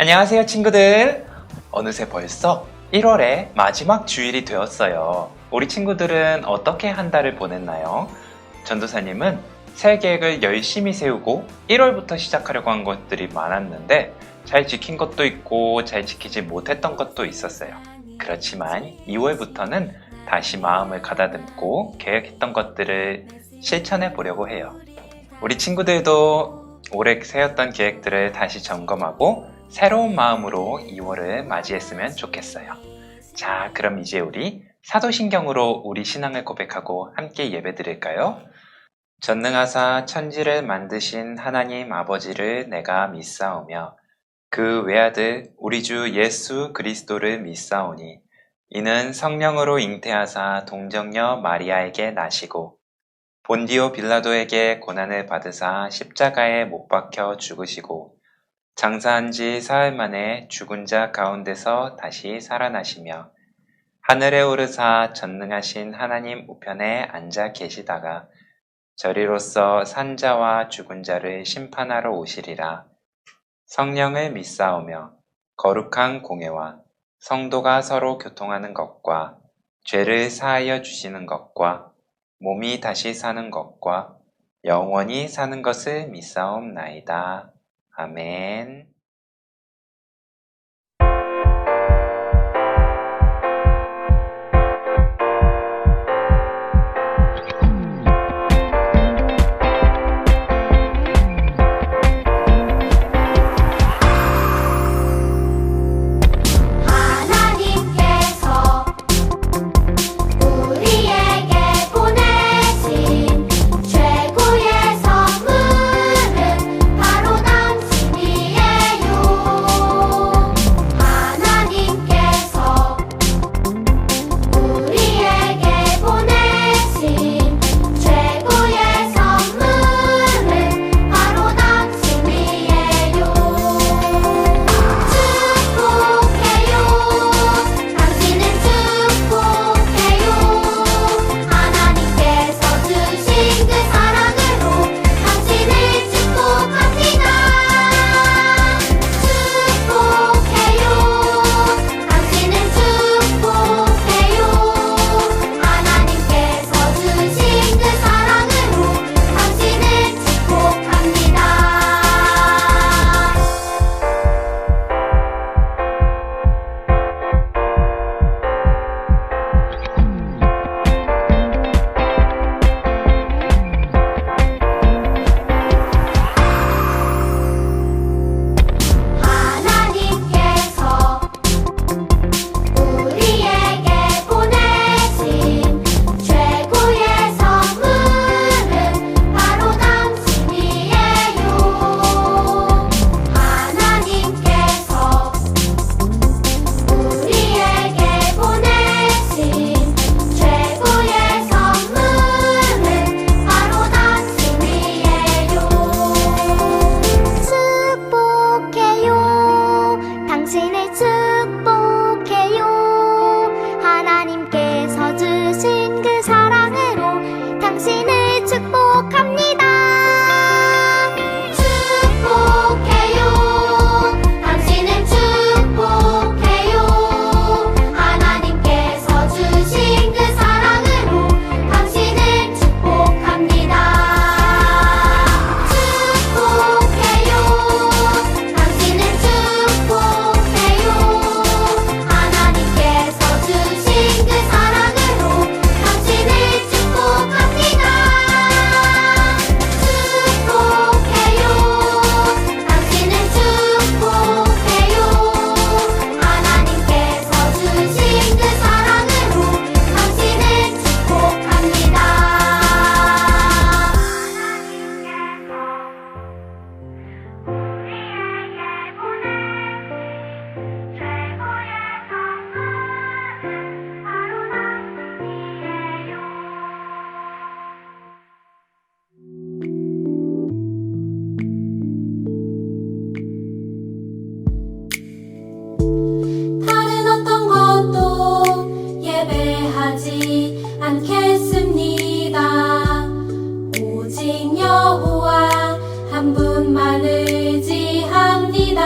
안녕하세요 친구들. 어느새 벌써 1월의 마지막 주일이 되었어요. 우리 친구들은 어떻게 한 달을 보냈나요? 전도사님은 새 계획을 열심히 세우고 1월부터 시작하려고 한 것들이 많았는데 잘 지킨 것도 있고 잘 지키지 못했던 것도 있었어요. 그렇지만 2월부터는 다시 마음을 가다듬고 계획했던 것들을 실천해 보려고 해요. 우리 친구들도 올해 세웠던 계획들을 다시 점검하고 새로운 마음으로 2월을 맞이했으면 좋겠어요. 자, 그럼 이제 우리 사도신경으로 우리 신앙을 고백하고 함께 예배드릴까요? 전능하사 천지를 만드신 하나님 아버지를 내가 믿사오며 그 외아들 우리 주 예수 그리스도를 믿사오니 이는 성령으로 잉태하사 동정녀 마리아에게 나시고 본디오 빌라도에게 고난을 받으사 십자가에 못 박혀 죽으시고 장사한 지 사흘 만에 죽은 자 가운데서 다시 살아나시며 하늘에 오르사 전능하신 하나님 우편에 앉아 계시다가 저리로서 산 자와 죽은 자를 심판하러 오시리라. 성령을 믿사오며 거룩한 공회와 성도가 서로 교통하는 것과 죄를 사하여 주시는 것과 몸이 다시 사는 것과 영원히 사는 것을 믿사옵나이다. 아멘. 한 분만을 의지합니다.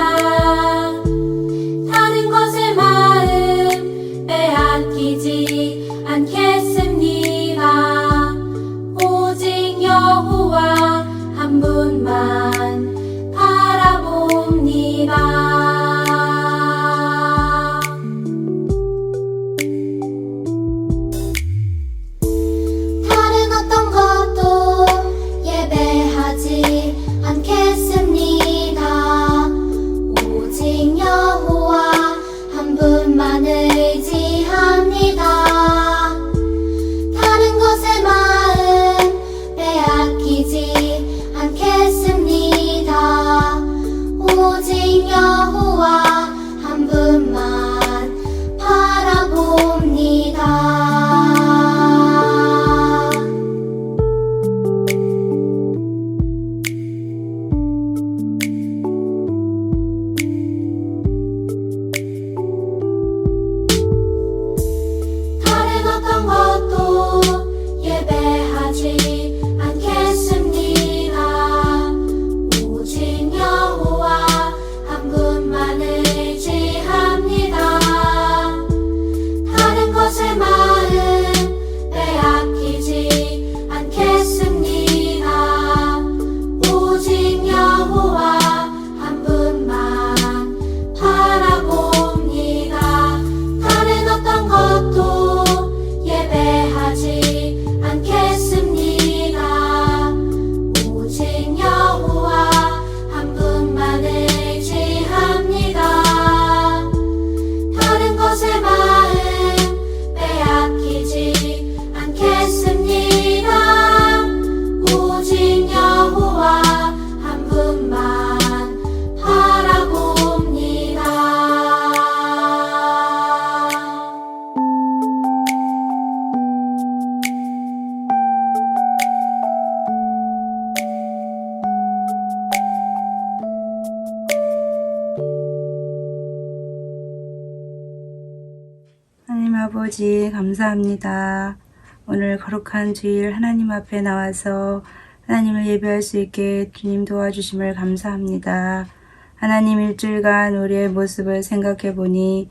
아버지 감사합니다. 오늘 거룩한 주일 하나님 앞에 나와서 하나님을 예배할 수 있게 주님 도와주심을 감사합니다. 하나님 일주일간 우리의 모습을 생각해 보니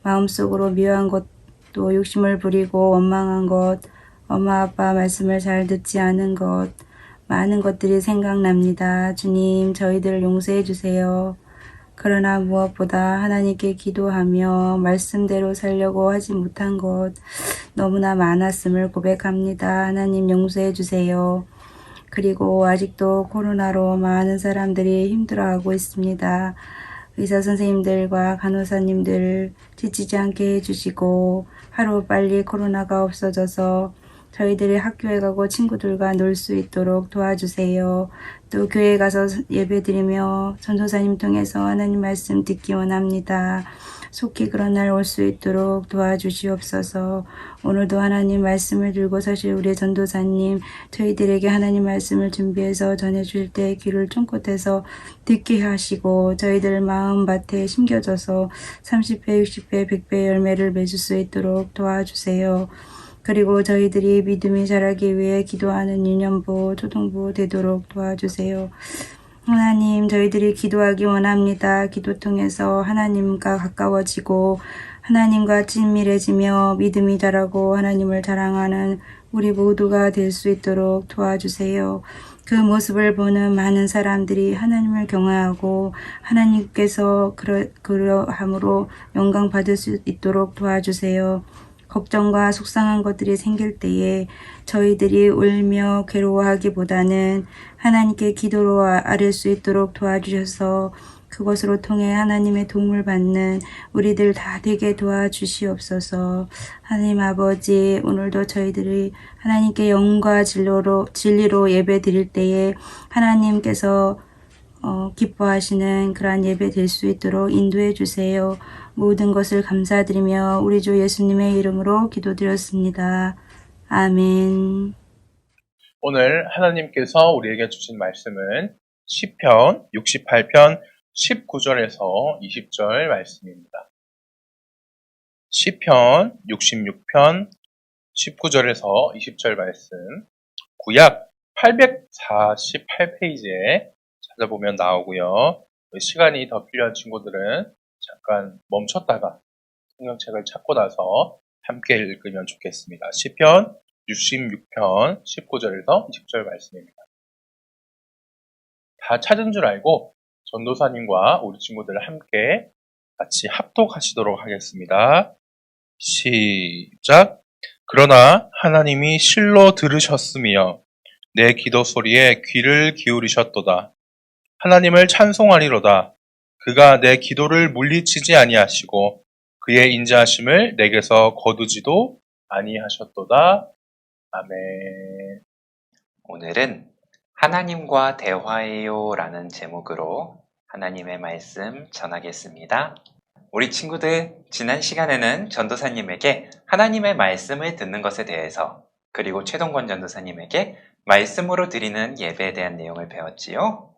마음속으로 미워한 것도 욕심을 부리고 원망한 것, 엄마 아빠 말씀을 잘 듣지 않은 것, 많은 것들이 생각납니다. 주님 저희들을 용서해 주세요. 그러나 무엇보다 하나님께 기도하며 말씀대로 살려고 하지 못한 것 너무나 많았음을 고백합니다. 하나님 용서해 주세요. 그리고 아직도 코로나로 많은 사람들이 힘들어하고 있습니다. 의사 선생님들과 간호사님들 지치지 않게 해주시고 하루 빨리 코로나가 없어져서 저희들이 학교에 가고 친구들과 놀 수 있도록 도와주세요. 또 교회에 가서 예배드리며 전도사님 통해서 하나님 말씀 듣기 원합니다. 속히 그런 날 올 수 있도록 도와주시옵소서. 오늘도 하나님 말씀을 들고 사실 우리 전도사님 저희들에게 하나님 말씀을 준비해서 전해줄 때 귀를 쫑긋해서 듣게 하시고 저희들 마음밭에 심겨져서 30배, 60배, 100배 열매를 맺을 수 있도록 도와주세요. 그리고 저희들이 믿음이 자라기 위해 기도하는 유년부, 초등부 되도록 도와주세요. 하나님, 저희들이 기도하기 원합니다. 기도 통해서 하나님과 가까워지고 하나님과 친밀해지며 믿음이 자라고 하나님을 자랑하는 우리 모두가 될 수 있도록 도와주세요. 그 모습을 보는 많은 사람들이 하나님을 경외하고 하나님께서 그러함으로 영광 받을 수 있도록 도와주세요. 걱정과 속상한 것들이 생길 때에 저희들이 울며 괴로워하기보다는 하나님께 기도로 아뢰 수 있도록 도와주셔서 그것으로 통해 하나님의 도움을 받는 우리들 다 되게 도와주시옵소서. 하나님 아버지, 오늘도 저희들이 하나님께 영과 진리로 예배 드릴 때에 하나님께서 기뻐하시는 그러한 예배 될 수 있도록 인도해 주세요. 모든 것을 감사드리며 우리 주 예수님의 이름으로 기도드렸습니다. 아멘. 오늘 하나님께서 우리에게 주신 말씀은 시편 68편 19절에서 20절 말씀입니다. 시편 66편 19절에서 20절 말씀, 구약 848페이지에 찾아보면 나오고요. 시간이 더 필요한 친구들은 잠깐 멈췄다가 성경책을 찾고 나서 함께 읽으면 좋겠습니다. 시편 66편 19절에서 20절 말씀입니다. 다 찾은 줄 알고 전도사님과 우리 친구들 함께 같이 합독하시도록 하겠습니다. 시작! 그러나 하나님이 실로 들으셨으며 내 기도 소리에 귀를 기울이셨도다. 하나님을 찬송하리로다. 그가 내 기도를 물리치지 아니하시고 그의 인자하심을 내게서 거두지도 아니하셨도다. 아멘. 오늘은 하나님과 대화해요 라는 제목으로 하나님의 말씀 전하겠습니다. 우리 친구들, 지난 시간에는 전도사님에게 하나님의 말씀을 듣는 것에 대해서 그리고 최동권 전도사님에게 말씀으로 드리는 예배에 대한 내용을 배웠지요.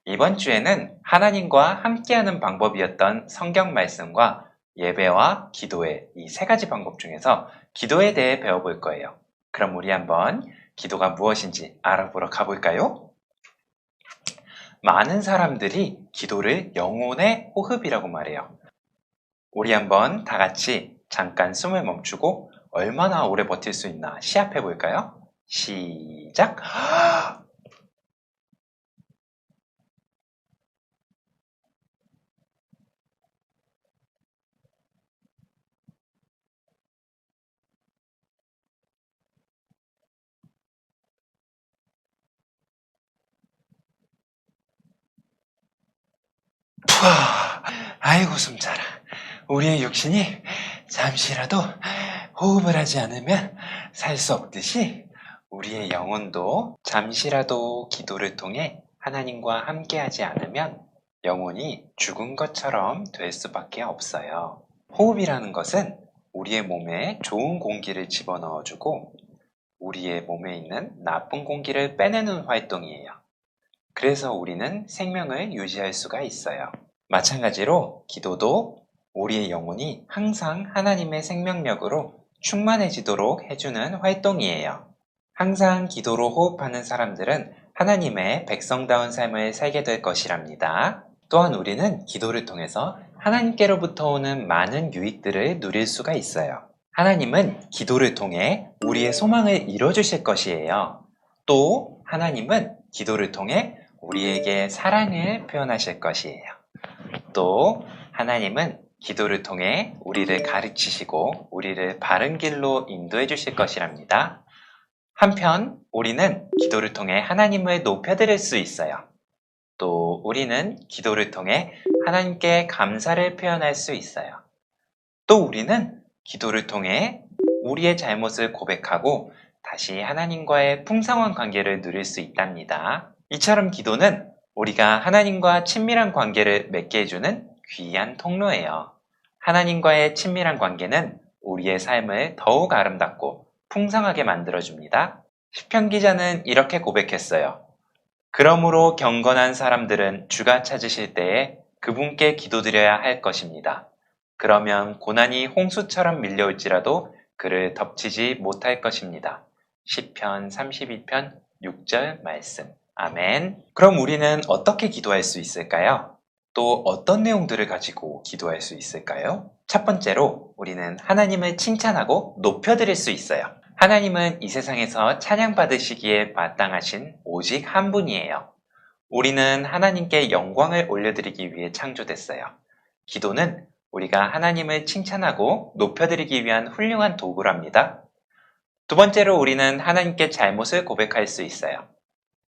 이번 주에는 하나님과 함께하는 방법이었던 성경 말씀과 예배와 기도의 이 세 가지 방법 중에서 기도에 대해 배워볼 거예요. 그럼 우리 한번 기도가 무엇인지 알아보러 가볼까요? 많은 사람들이 기도를 영혼의 호흡이라고 말해요. 우리 한번 다 같이 잠깐 숨을 멈추고 얼마나 오래 버틸 수 있나 시합해 볼까요? 시작! 푸아, 아이고 숨차라. 우리의 육신이 잠시라도 호흡을 하지 않으면 살 수 없듯이 우리의 영혼도 잠시라도 기도를 통해 하나님과 함께하지 않으면 영혼이 죽은 것처럼 될 수밖에 없어요. 호흡이라는 것은 우리의 몸에 좋은 공기를 집어넣어주고 우리의 몸에 있는 나쁜 공기를 빼내는 활동이에요. 그래서 우리는 생명을 유지할 수가 있어요. 마찬가지로 기도도 우리의 영혼이 항상 하나님의 생명력으로 충만해지도록 해주는 활동이에요. 항상 기도로 호흡하는 사람들은 하나님의 백성다운 삶을 살게 될 것이랍니다. 또한 우리는 기도를 통해서 하나님께로부터 오는 많은 유익들을 누릴 수가 있어요. 하나님은 기도를 통해 우리의 소망을 이뤄주실 것이에요. 또 하나님은 기도를 통해 우리에게 사랑을 표현하실 것이에요. 또 하나님은 기도를 통해 우리를 가르치시고 우리를 바른 길로 인도해 주실 것이랍니다. 한편 우리는 기도를 통해 하나님을 높여드릴 수 있어요. 또 우리는 기도를 통해 하나님께 감사를 표현할 수 있어요. 또 우리는 기도를 통해 우리의 잘못을 고백하고 다시 하나님과의 풍성한 관계를 누릴 수 있답니다. 이처럼 기도는 우리가 하나님과 친밀한 관계를 맺게 해주는 귀한 통로예요. 하나님과의 친밀한 관계는 우리의 삶을 더욱 아름답고 풍성하게 만들어줍니다. 시편 기자는 이렇게 고백했어요. 그러므로 경건한 사람들은 주가 찾으실 때에 그분께 기도드려야 할 것입니다. 그러면 고난이 홍수처럼 밀려올지라도 그를 덮치지 못할 것입니다. 시편 32편 6절 말씀. 아멘. 그럼 우리는 어떻게 기도할 수 있을까요? 또 어떤 내용들을 가지고 기도할 수 있을까요? 첫 번째로 우리는 하나님을 칭찬하고 높여드릴 수 있어요. 하나님은 이 세상에서 찬양받으시기에 마땅하신 오직 한 분이에요. 우리는 하나님께 영광을 올려드리기 위해 창조됐어요. 기도는 우리가 하나님을 칭찬하고 높여드리기 위한 훌륭한 도구랍니다. 두 번째로 우리는 하나님께 잘못을 고백할 수 있어요.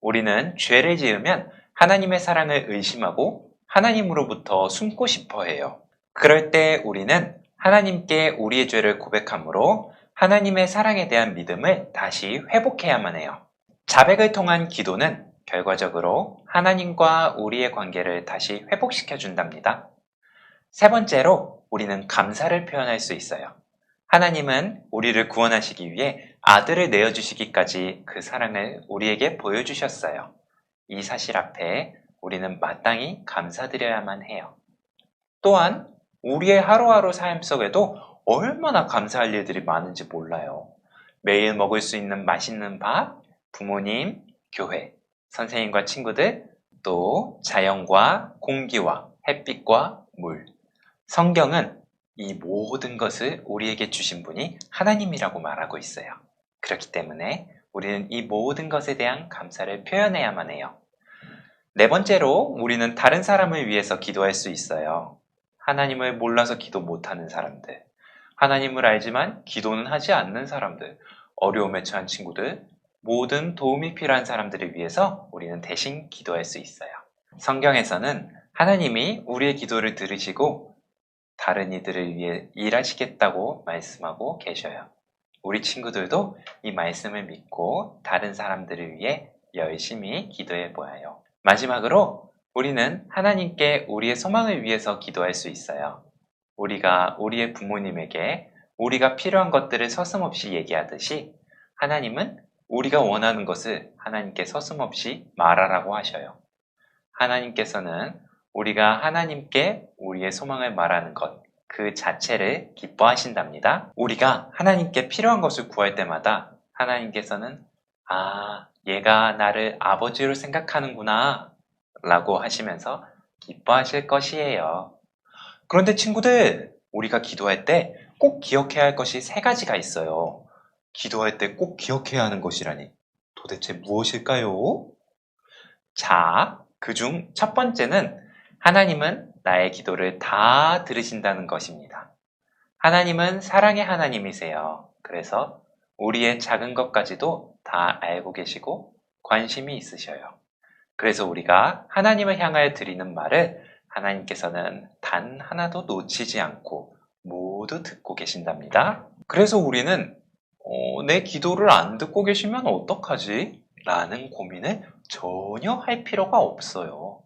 우리는 죄를 지으면 하나님의 사랑을 의심하고 하나님으로부터 숨고 싶어 해요. 그럴 때 우리는 하나님께 우리의 죄를 고백함으로 하나님의 사랑에 대한 믿음을 다시 회복해야만 해요. 자백을 통한 기도는 결과적으로 하나님과 우리의 관계를 다시 회복시켜 준답니다. 세 번째로 우리는 감사를 표현할 수 있어요. 하나님은 우리를 구원하시기 위해 아들을 내어주시기까지 그 사랑을 우리에게 보여주셨어요. 이 사실 앞에 우리는 마땅히 감사드려야만 해요. 또한 우리의 하루하루 삶 속에도 얼마나 감사할 일들이 많은지 몰라요. 매일 먹을 수 있는 맛있는 밥, 부모님, 교회, 선생님과 친구들, 또 자연과 공기와 햇빛과 물. 성경은 이 모든 것을 우리에게 주신 분이 하나님이라고 말하고 있어요. 그렇기 때문에 우리는 이 모든 것에 대한 감사를 표현해야만 해요. 네 번째로 우리는 다른 사람을 위해서 기도할 수 있어요. 하나님을 몰라서 기도 못하는 사람들, 하나님을 알지만 기도는 하지 않는 사람들, 어려움에 처한 친구들, 모든 도움이 필요한 사람들을 위해서 우리는 대신 기도할 수 있어요. 성경에서는 하나님이 우리의 기도를 들으시고 다른 이들을 위해 일하시겠다고 말씀하고 계셔요. 우리 친구들도 이 말씀을 믿고 다른 사람들을 위해 열심히 기도해 보아요. 마지막으로 우리는 하나님께 우리의 소망을 위해서 기도할 수 있어요. 우리가 우리의 부모님에게 우리가 필요한 것들을 서슴없이 얘기하듯이 하나님은 우리가 원하는 것을 하나님께 서슴없이 말하라고 하셔요. 하나님께서는 우리가 하나님께 우리의 소망을 말하는 것, 그 자체를 기뻐하신답니다. 우리가 하나님께 필요한 것을 구할 때마다 하나님께서는 얘가 나를 아버지로 생각하는구나 라고 하시면서 기뻐하실 것이에요. 그런데 친구들, 우리가 기도할 때 꼭 기억해야 할 것이 세 가지가 있어요. 기도할 때 꼭 기억해야 하는 것이라니 도대체 무엇일까요? 자, 그중 첫 번째는 하나님은 나의 기도를 다 들으신다는 것입니다. 하나님은 사랑의 하나님이세요. 그래서 우리의 작은 것까지도 다 알고 계시고 관심이 있으셔요. 그래서 우리가 하나님을 향하여 드리는 말을 하나님께서는 단 하나도 놓치지 않고 모두 듣고 계신답니다. 그래서 우리는 내 기도를 안 듣고 계시면 어떡하지? 라는 고민을 전혀 할 필요가 없어요.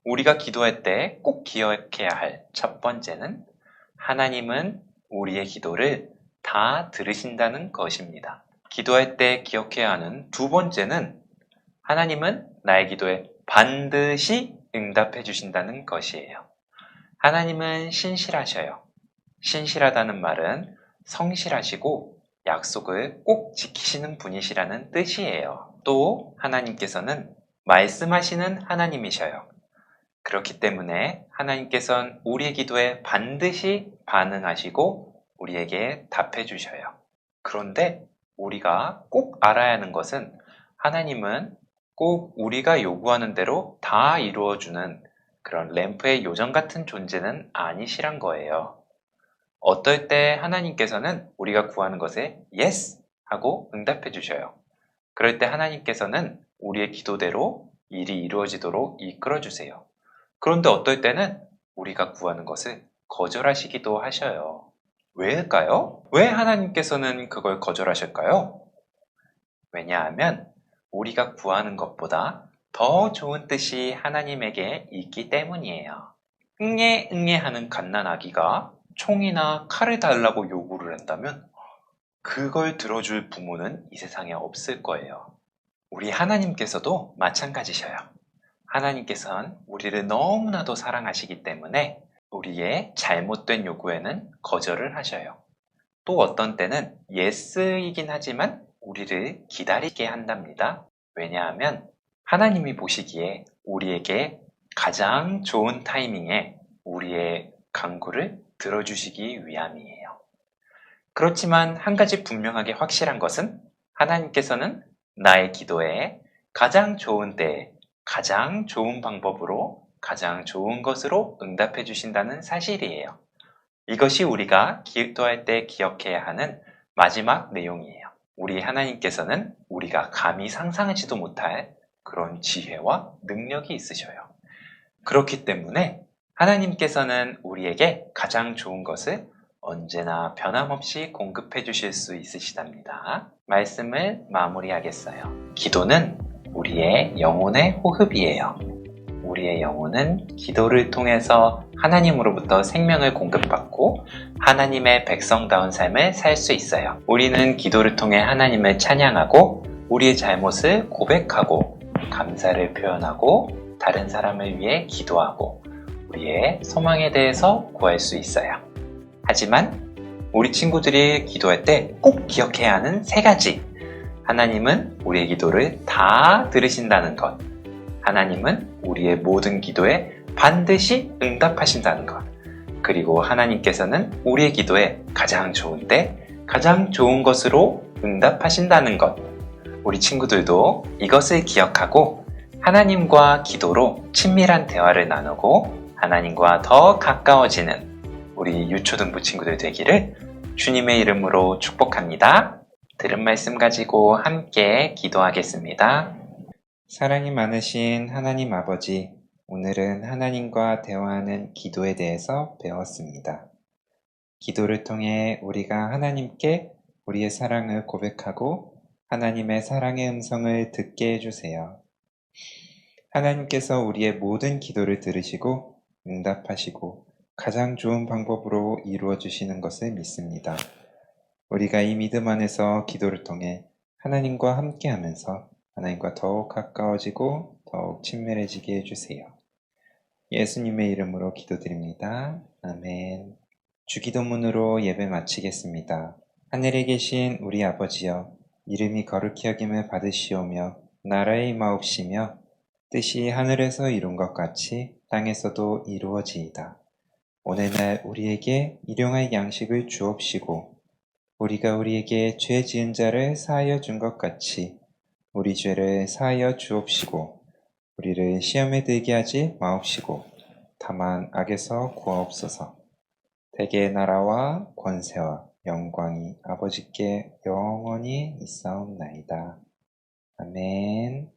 우리가 기도할 때 꼭 기억해야 할 첫 번째는 하나님은 우리의 기도를 다 들으신다는 것입니다. 기도할 때 기억해야 하는 두 번째는 하나님은 나의 기도에 반드시 응답해 주신다는 것이에요. 하나님은 신실하셔요. 신실하다는 말은 성실하시고 약속을 꼭 지키시는 분이시라는 뜻이에요. 또 하나님께서는 말씀하시는 하나님이셔요. 그렇기 때문에 하나님께서는 우리의 기도에 반드시 반응하시고 우리에게 답해 주셔요. 그런데 우리가 꼭 알아야 하는 것은 하나님은 꼭 우리가 요구하는 대로 다 이루어주는 그런 램프의 요정 같은 존재는 아니시란 거예요. 어떨 때 하나님께서는 우리가 구하는 것에 yes 하고 응답해 주셔요. 그럴 때 하나님께서는 우리의 기도대로 일이 이루어지도록 이끌어 주세요. 그런데 어떨 때는 우리가 구하는 것을 거절하시기도 하셔요. 왜일까요? 왜 하나님께서는 그걸 거절하실까요? 왜냐하면 우리가 구하는 것보다 더 좋은 뜻이 하나님에게 있기 때문이에요. 응애 하는 갓난아기가 총이나 칼을 달라고 요구를 한다면 그걸 들어줄 부모는 이 세상에 없을 거예요. 우리 하나님께서도 마찬가지셔요. 하나님께서는 우리를 너무나도 사랑하시기 때문에 우리의 잘못된 요구에는 거절을 하셔요. 또 어떤 때는 예스이긴 하지만 우리를 기다리게 한답니다. 왜냐하면 하나님이 보시기에 우리에게 가장 좋은 타이밍에 우리의 간구를 들어주시기 위함이에요. 그렇지만 한 가지 분명하게 확실한 것은 하나님께서는 나의 기도에 가장 좋은 때에 가장 좋은 방법으로 가장 좋은 것으로 응답해 주신다는 사실이에요. 이것이 우리가 기도할 때 기억해야 하는 마지막 내용이에요. 우리 하나님께서는 우리가 감히 상상하지도 못할 그런 지혜와 능력이 있으셔요. 그렇기 때문에 하나님께서는 우리에게 가장 좋은 것을 언제나 변함없이 공급해 주실 수 있으시답니다. 말씀을 마무리하겠어요. 기도는 우리의 영혼의 호흡이에요. 우리의 영혼은 기도를 통해서 하나님으로부터 생명을 공급받고 하나님의 백성다운 삶을 살 수 있어요. 우리는 기도를 통해 하나님을 찬양하고 우리의 잘못을 고백하고 감사를 표현하고 다른 사람을 위해 기도하고 우리의 소망에 대해서 구할 수 있어요. 하지만 우리 친구들이 기도할 때 꼭 기억해야 하는 3가지. 하나님은 우리의 기도를 다 들으신다는 것. 하나님은 우리의 모든 기도에 반드시 응답하신다는 것. 그리고 하나님께서는 우리의 기도에 가장 좋은 때, 가장 좋은 것으로 응답하신다는 것. 우리 친구들도 이것을 기억하고 하나님과 기도로 친밀한 대화를 나누고 하나님과 더 가까워지는 우리 유초등부 친구들 되기를 주님의 이름으로 축복합니다. 들은 말씀 가지고 함께 기도하겠습니다. 사랑이 많으신 하나님 아버지, 오늘은 하나님과 대화하는 기도에 대해서 배웠습니다. 기도를 통해 우리가 하나님께 우리의 사랑을 고백하고 하나님의 사랑의 음성을 듣게 해주세요. 하나님께서 우리의 모든 기도를 들으시고 응답하시고 가장 좋은 방법으로 이루어 주시는 것을 믿습니다. 우리가 이 믿음 안에서 기도를 통해 하나님과 함께 하면서 하나님과 더욱 가까워지고 더욱 친밀해지게 해주세요. 예수님의 이름으로 기도드립니다. 아멘. 주기도문으로 예배 마치겠습니다. 하늘에 계신 우리 아버지여, 이름이 거룩히 여김을 받으시오며 나라의 임하옵시며 뜻이 하늘에서 이룬 것 같이 땅에서도 이루어지이다. 오늘날 우리에게 일용할 양식을 주옵시고 우리가 우리에게 죄 지은 자를 사하여 준 것 같이 우리 죄를 사하여 주옵시고 우리를 시험에 들게 하지 마옵시고 다만 악에서 구하옵소서. 대개의 나라와 권세와 영광이 아버지께 영원히 있사옵나이다. 아멘.